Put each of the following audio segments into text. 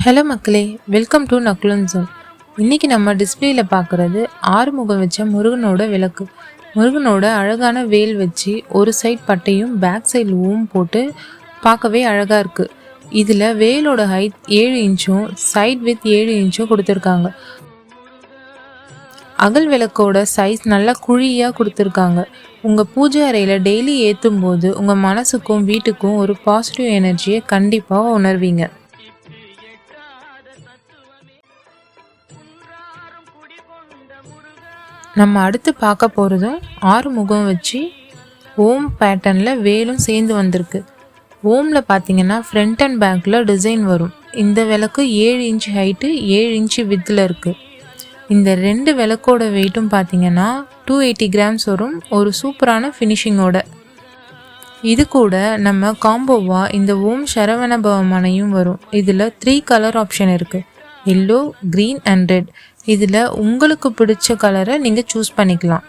Hello மக்களே, welcome to நக்குலன் zone. இன்றைக்கி நம்ம டிஸ்பிளேயில் பார்க்குறது ஆறுமுகம் வச்ச முருகனோட விளக்கு. முருகனோட அழகான வேல் வச்சு ஒரு சைட் பட்டையும் பேக் சைடு ஊம் போட்டு பார்க்கவே அழகாக இருக்குது. இதில் வேலோட ஹைட் 7 இன்ச்சும் சைட் வித் 7 இன்ச்சும் கொடுத்துருக்காங்க. அகல் விளக்கோட சைஸ் நல்லா குழியாக கொடுத்துருக்காங்க. உங்கள் பூஜை அறையில் டெய்லி ஏற்றும் போது உங்கள் மனசுக்கும் வீட்டுக்கும் ஒரு பாசிட்டிவ் எனர்ஜியை கண்டிப்பாக உணர்வீங்க. நம்ம அடுத்து பார்க்க போகிறதும் ஆறுமுகம் வச்சு ஓம் பேட்டர்னில் வேலும் சேர்ந்து வந்திருக்கு. ஓமில் பார்த்தீங்கன்னா ஃப்ரண்ட் அண்ட் பேக்கில் டிசைன் வரும். இந்த விளக்கு 7 இன்ச்சு ஹைட்டு 7 இன்ச்சு வித்தில் இருக்குது. இந்த 2 விளக்கோட வெயிட்டும் பார்த்தீங்கன்னா 280 கிராம்ஸ் வரும். ஒரு சூப்பரான ஃபினிஷிங்கோட. இது கூட நம்ம காம்போவாக இந்த ஓம் சரவண பவமனையும் வரும். இதில் 3 கலர் ஆப்ஷன் இருக்குது: எல்லோ, க்ரீன் அண்ட் ரெட். இதில் உங்களுக்கு பிடிச்ச கலரை நீங்கள் சூஸ் பண்ணிக்கலாம்.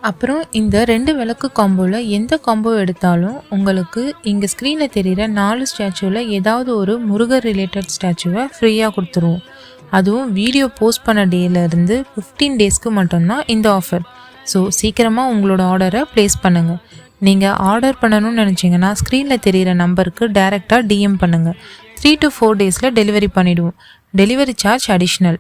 அப்புறம் இந்த 2 விளக்கு காம்போவில் எந்த காம்போ எடுத்தாலும் உங்களுக்கு இங்கே ஸ்க்ரீனில் தெரிகிற 4 ஸ்டாச்சுவில் ஏதாவது ஒரு முருகர் ரிலேட்டட் ஸ்டாச்சுவை ஃப்ரீயாக கொடுத்துருவோம். அதுவும் வீடியோ போஸ்ட் பண்ண டேலேருந்து 15 டேஸ்க்கு மட்டும்தான் இந்த ஆஃபர். ஸோ சீக்கிரமாக உங்களோட ஆர்டரை ப்ளேஸ் பண்ணுங்கள். நீங்கள் ஆர்டர் பண்ணணும்னு நினச்சிங்கன்னா ஸ்க்ரீனில் தெரிகிற நம்பருக்கு டைரெக்டாக டிஎம் பண்ணுங்கள். 3 to 4 டேஸில் டெலிவரி பண்ணிவிடுவோம். Delivery charge additional.